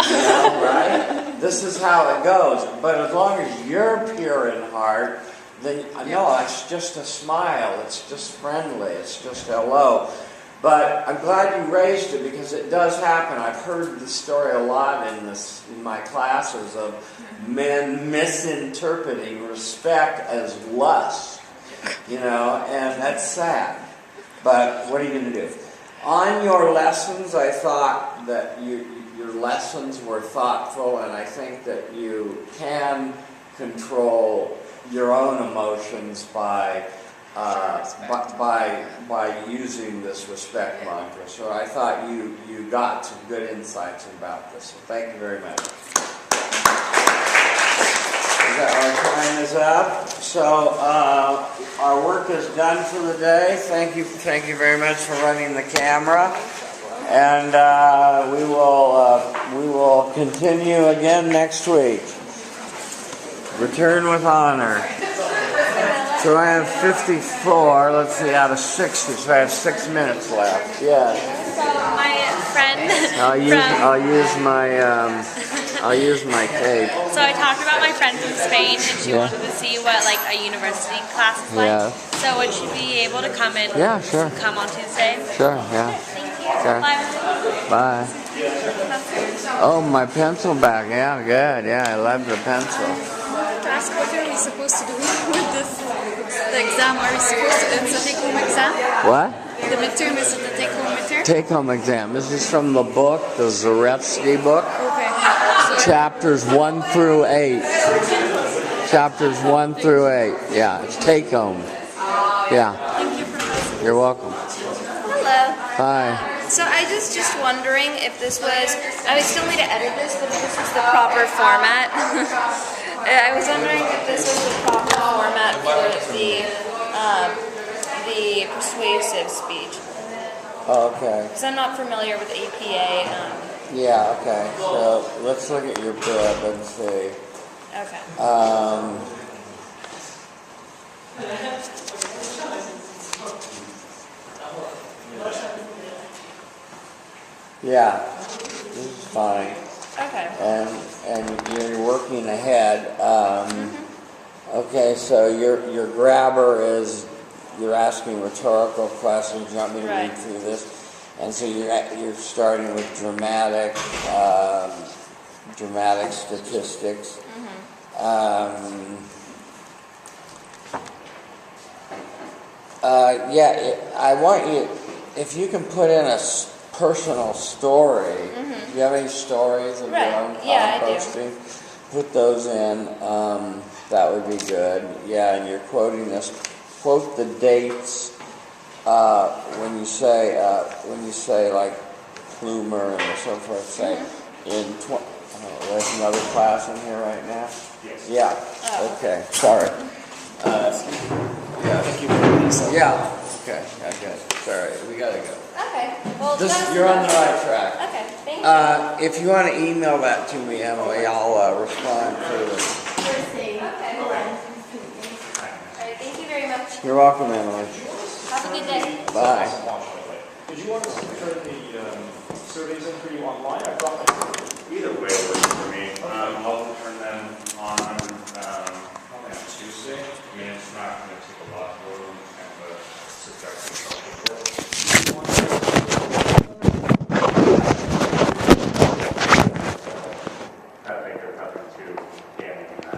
You know, right? This is how it goes. But as long as you're pure in heart, then no, it's just a smile. It's just friendly. It's just hello. But I'm glad you raised it because it does happen. I've heard this story a lot in my classes of men misinterpreting respect as lust. You know, and that's sad. But what are you going to do? On your lessons, I thought that your lessons were thoughtful, and I think that you can control your own emotions by using this respect mantra. So I thought you got some good insights about this. So thank you very much. Our time is up. So our work is done for the day. Thank you very much for running the camera, and we will continue again next week. Return with honor. So I have 54. Let's see, out of 60. So I have 6 minutes left. Yeah. So my friend. I'll use my tape. So I talked about my friend from Spain, and she wanted to see what like a university class is like. Yeah. So would she be able to come in? Yeah, sure. Come on Tuesday. Sure. Yeah. Thank you. Okay. Bye. Bye. Oh, my pencil bag. Yeah, good. Yeah, I love the pencil. To ask what are we supposed to do with this? The exam, are we supposed to, it's a take-home exam? What? The midterm, is it the take-home midterm? Take-home exam. This is from the book, the Zaretsky book. Okay. Chapters 1 through 8. Chapters 1 through 8. Yeah, it's take-home. Yeah. Thank you for listening. You're welcome. Hello. Hi. So I was just wondering if this was, I would still need to edit this, but if this was the proper format. I was wondering if this was the proper format for the persuasive speech. Okay. Because I'm not familiar with APA. Yeah, okay. So let's look at your bib and see. Okay. Yeah, this is fine. Okay. And you're working ahead. Okay, so your grabber is you're asking rhetorical questions. You want me to read through this? And so you're starting with dramatic statistics. I want you, if you can put in a personal story. Do you have any stories of your own composting? Put those in. That would be good. Yeah, and you're quoting this. Quote the dates when you say like Plumer and so forth. Say in. There's another class in here right now. Yes. Yeah. Okay. Sorry. Yeah. Thank you for this. Yeah. Okay. Okay. Sorry. We gotta go. Okay. Well, You're on the right track. Okay. Thank you. If you want to email that to me, Emily, I'll respond to it. Okay. All right. Thank you very much. You're welcome, Emily. Have a good day. Bye. Did you want us to turn the surveys in for you online? I brought my either way works for me. I'll turn them on probably on Tuesday. I mean, it's not going to take a lot of room and subjective social work. I think there's nothing too damning in that.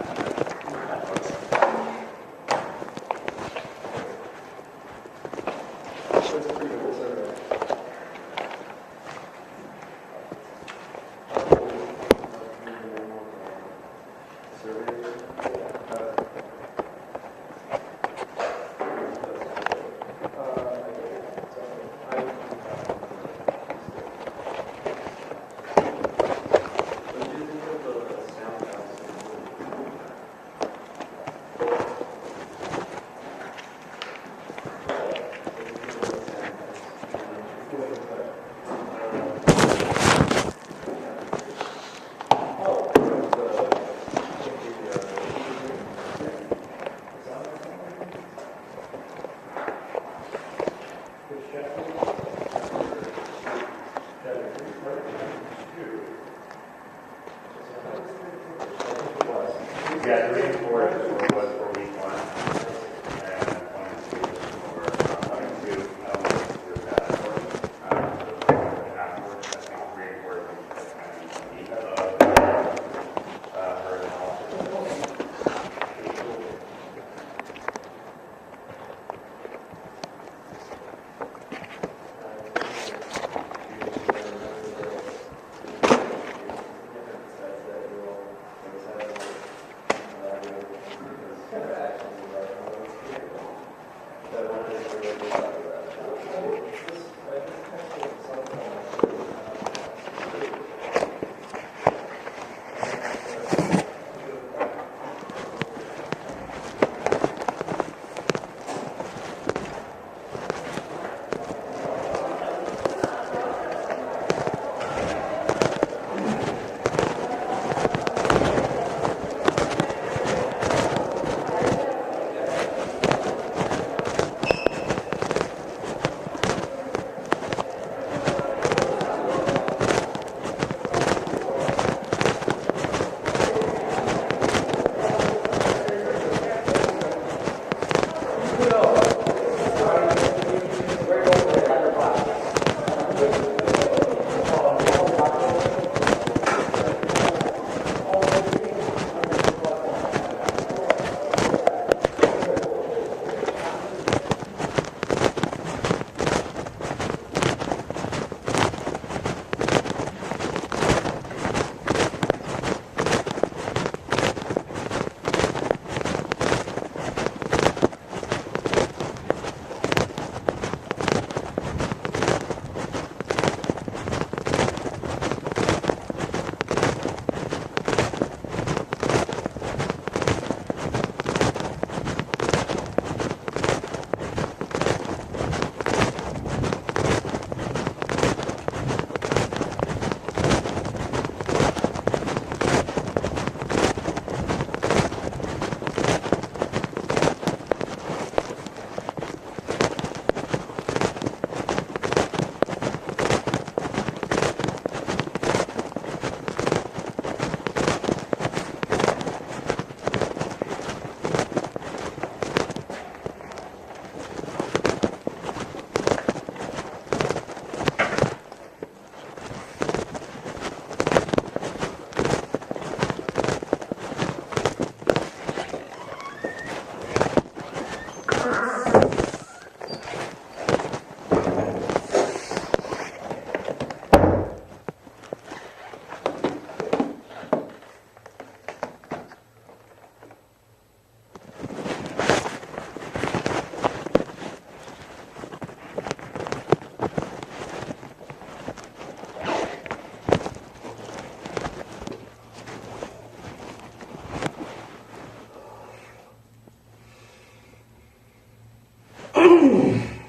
Ooh.